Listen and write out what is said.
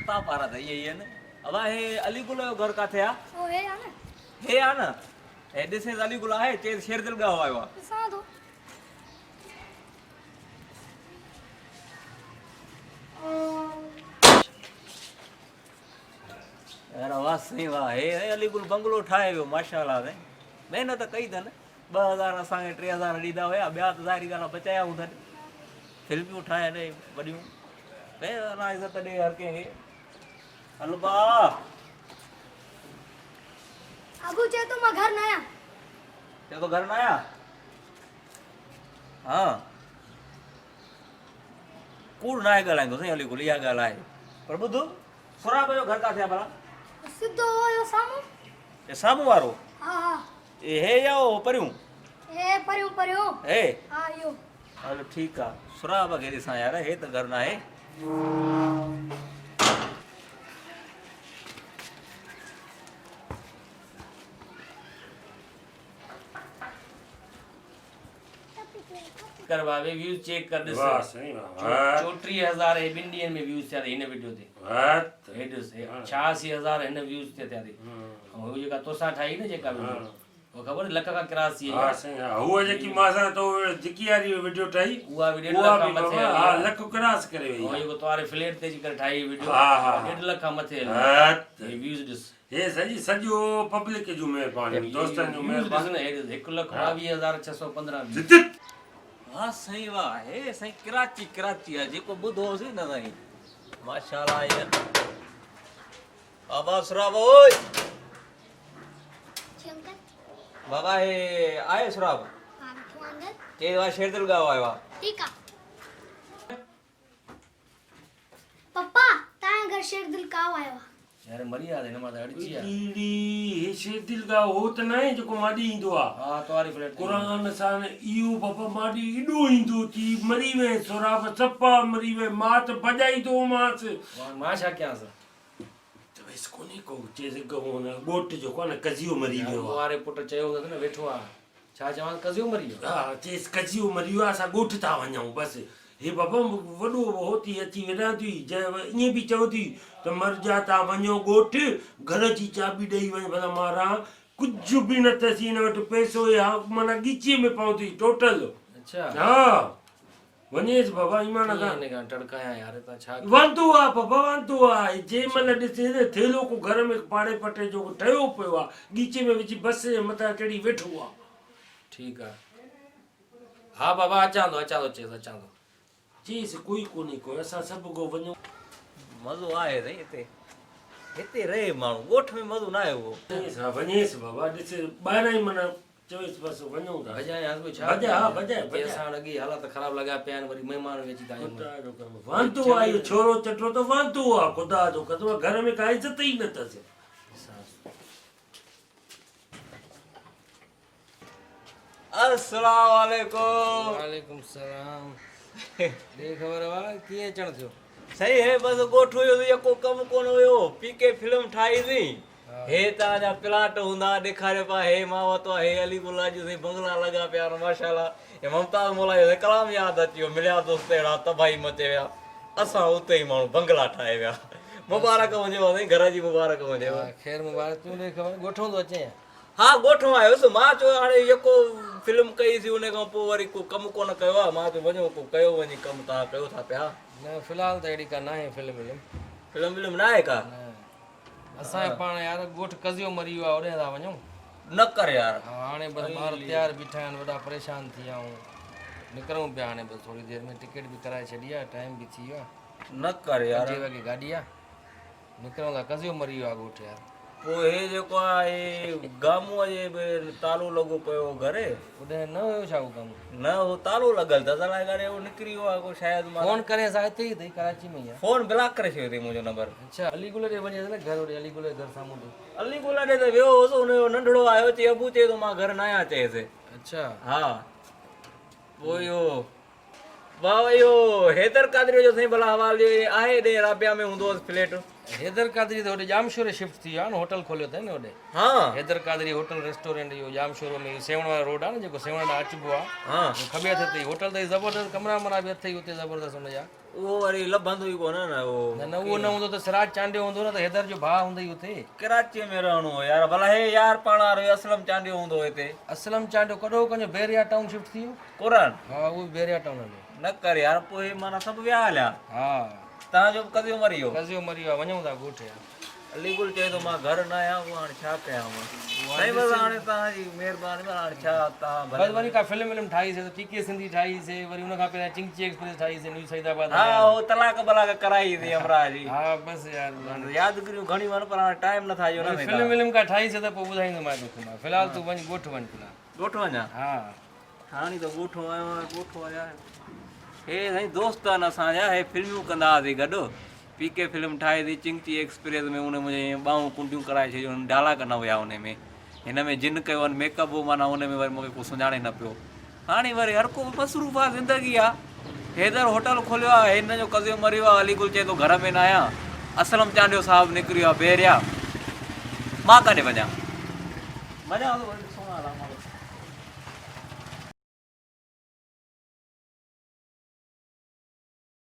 ताप आ रहा था ये ने अब हे अलीगुल जो घर काथे आ ओ हे आ न हे आ न हे दिसे अलीगुल आहे चे शेरदिल गांव आयो आ सा दो अरे वाह सही वाह हे अलीगुल बंगलो ठाहे वियो माशाअल्लाह ने मेहनत कई अथनि 2000 असांखे 3000 ॾींदा हुया ॿिया त ज़ाहिरी ॻाल्हि आहे बचाया हूंदनि फिल्मियूं ठाहे ॾे वॾियूं भई अञा इज़त ॾे हर कंहिंखे हलो भाउ आगू चे तो मैं घर नया ते तो घर न आया हाँ कूड़ ना आहे ॻाल्हाईंदो साईं अलीगुल इहा ॻाल्हि आहे पर ॿुध सुराब जो घर काथे आहे भला सिद्धो हो यो सामू हे साम्हूं वारो हां हां हे या हो परियूं ए परियो परियो हे हां यो हलो ठीकु आहे सुराब खे ॾिसां यार हे त घर न आहे कर बाबे व्यूज चेक कर ॾिस वाह सही वाह 34,000 हे ॿिनि ॾींहंनि में व्यूज थिया हिन वीडियो ते वाह हे ॾिस 86,000 हिन व्यूज ते थिया ऐं हू जेका तोसां ठाही न जेका वीडियो वो ख़बर लख खां क्रॉस थी हां सही हुआ जेकी मां सां तो जेकी वारी वीडियो ठाही उहा वीडियो उहा लख खां बि मथे हां लख क्रॉस करे वई ऐं जेको तवारे फ्लैट ते जेकर ठाही वीडियो हा हा 1.5 लख खां मथे हां हे व्यूज ॾिस हे सॼो पब्लिक जो महिरबानी दोस्तनि जो व्यूज ॾिस महिरबानी न हे 1,22,615 जित वाह सही वाह हे साईं कराची आहे जेको ॿुधोसीं न साईं माशाअल्लाह यार बाबा सुराब ओए शंकर बाबा हे आयो सुराब हां तो अंदर ते वा शेरदिल गांव आयो आहे ठीक है पप्पा ताए घर शेर दिल काव आयो यार मर्यादा हिन मां त अड़िजी आहे कीड़ी हे शेदिल गा हो त न आहे जेको माडी ईंदो आहे हा तवारी फ्लैट क़ुरान सां इहो बाबा माडी एॾो ईंदो थी मरी वे सोराब सपा मरी वे मां त भॼाई थो मांसि मां छा कयांसि त वैस कोन्हे को चएसि न ॻोठ जो कोन कज़ियो मरी वियो आहे वारे पुट चयो त न वेठो आहे छा चवां कज़ियो मरी वियो हा चएसि कज़ियो मरी वियो आहे असां ॻोठ था वञूं बसि हे बाबा वॾो होती अची वञा थी ईअं बि चओ थी त मरजा तव्हां वञो ॻोठ घर जी चाबी ॾेई वञ भला मारा कुझु बि न अथसि हिन वटि पैसो या माना ॻीचीअ में पवंदी टोटल अच्छा हा वञेसि बाबा ईमान खां हिन खां टड़कायां यार तव्हां छा वांदो आहे बाबा वांदो आहे जंहिं महिल ॾिसे न थेलो को घर में पाड़े पटे जो ठहियो पियो आहे ॻीचे में विझी बस जे मथां चढ़ी वेठो आहे ठीकु आहे हा बाबा अचां थो चएसि अचां थो चईसि कोई कोन्हे को असां सभु को वञूं मज़ो आहे साईं हिते रहे माण्हू ॻोठ में मज़ो न आहे उहो वञेसि बाबा ॾिस ॿाहिरां ई माना चोवीस बसि वञूं था भॼायां कोई छा भॼा हा भॼाए असां अॻे हालात ख़राब लॻा पिया आहिनि वरी महिमान बि अची था वञनि वांदो आहे इहो छोरो चटो त वांदो आहे ख़ुदा जो कसम घर में का इज़त ई न अथसि अस्सलाम वालेकुम वालेकुम सलाम ॾे ख़बर आहे कीअं अचणु थियो सही है बस ॻोठ हुयो को कमु कोन हुयो पीके फिल्म ठाही हुई हे तव्हांजा प्लाट हूंदा ॾेखारे पिया हे मां वरितो आहे हे अलीगुला जी बंगला लॻा पिया आहिनि माशाअल्लाह हे मुमताज़ मौला जो कलाम यादि अची वियो मिलिया दोस्त अहिड़ा तबाही मचे विया असां उते ई माण्हू बंगला ठाहे विया मुबारक हुजेव साईं घर जी मुबारक हुजेव ख़ैर मुबारक तूं ॾे ख़बर ॻोठो थो अचे हा ॻोठो आयुसि मां चयो हाणे जेको फिल्म कई थी उन खां पोइ वरी को कमु कोन कयो आहे मां चयो वञो को कयो वञी कमु तव्हां कयो था पिया न फ़िलहालु त अहिड़ी का न आहे फिल्म फिल्म न आहे का असांजे पाण यार ॻोठ कज़ियो मरी वियो आहे होॾे था वञूं न कर यार हा हाणे बसि ॿार तयारु बीठा आहिनि वॾा परेशान थी विया आहियूं निकिरूं पिया हाणे बसि थोरी देरि में टिकट बि कराए छॾी आहे टाइम बि थी वियो आहे न कर यार 5 वॻे गाॾी आहे निकिरूं था कज़ियो मरी वियो आहे ॻोठ यार पोइ हे जेको आहे गामूअ जे बि तालो लॻो पियो घरे होॾे न हुयो छा उहो कमु न हो तालो लॻल त अलाए करे उहो निकिरी वियो आहे को शायदि मां फ़ोन करे असां हिते ई अथई कराची में ई आहे फोन ब्लॉक करे छॾियो अथई मुंहिंजो नंबर अच्छा अलीगुल ॾे वञे न घर होॾे अलीगुल जे घर साम्हूं ते अलीगुला ॾे त वियो हुउसि हुनजो नंढड़ो आयो चई अबू चए थो मां घर न आहियां चएसि अच्छा हा पोइ इहो वाह इहो हैदर कादरी जो साईं भला हवाले आहे ॾे राबिया में हूंदो फ्लैट। हैदर कादरी तो होॾे जामशोर शिफ्ट थी वियो आहे न, होटल खोलियो अथई न होॾे। हाँ हैदर कादरी होटल रेस्टोरेंट इहो जामशोर में सेवण वारो रोड आहे न, जेको सेवण ॾांहुं अचिबो आहे, हाँ खॿे हथ अथई होटल, अथई ज़बरदस्त कमरा वमरा बि अथई हुते ज़बरदस्त हुनजा। उहो वरी लभंदो ई कोन न उहो। न उहो न हूंदो त सिराज चांडियो हूंदो न, त हैदर जो भाउ हूंदई हुते। कराची में रहणो हो यार, भला हे यार पाण वारो असलम चांडियो हूंदो हिते। असलम चांडियो कॾो कंहिंजो बैरिया टाउन शिफ्ट थी वियो। कुरान हा उहो बि बैरिया टाउन हलियो। न कर यार, पोइ माना सभु विया हलिया। हा तव्हांजो बि कज़ियो मरी वियो। कज़ियो मरी वियो आहे, वञूं था ॻोठ यार। अलीगुल चए थो मां घर न आहियां, उहो हाणे छा कयां मां। साईं बसि हाणे तव्हांजी महिरबानी, हाणे छा तव्हां बस वरी का फिल्म विल्म ठाहीसीं, त पीके सिंधी ठाहीसीं, वरी हुन खां पहिरियां चिंची एक्सप्रेस ठाहीसीं न्यू सईदाबाद। हा उहो तलाक बलाक कराई थी अमरा जी। हा बसि यार यादगिरियूं घणियूं आहिनि पर हाणे टाइम नथा ॾियो न। फिल्म विल्म का ठाहीसीं त पोइ ॿुधाईंदोमांइ तोखे मां। फ़िलहाल तूं वञ ॻोठ वञ फ़िलहाल। ॻोठ वञा? हा हाणे त ॻोठ आयो आहियां, ॻोठ आया। हे साईं दोस्त आहिनि असांजा, हे फिल्मियूं कंदा हुआसीं गॾु। पीके फिल्म ठाही थी चिंची एक्सप्रेस में, उन मुंहिंजे ॿाहूं कुंडियूं कराए छॾियूं, डायलॉग न हुया हुन में। हिन में जिन कयो आहिनि मेकअप हो, माना हुन में वरी मूंखे को सुञाणे न पियो। हाणे वरी हर को मसरूफ़ आहे ज़िंदगी आहे। हैदर होटल खोलियो आहे, हिन जो कज़ियो मरी वियो आहे। अलीगुल चए थो घर में न आहियां। असलम चांडियो साहिबु निकिरी वियो आहे बैरिया। मां काॾे वञा? वञा तो वरी ॾिसूं था।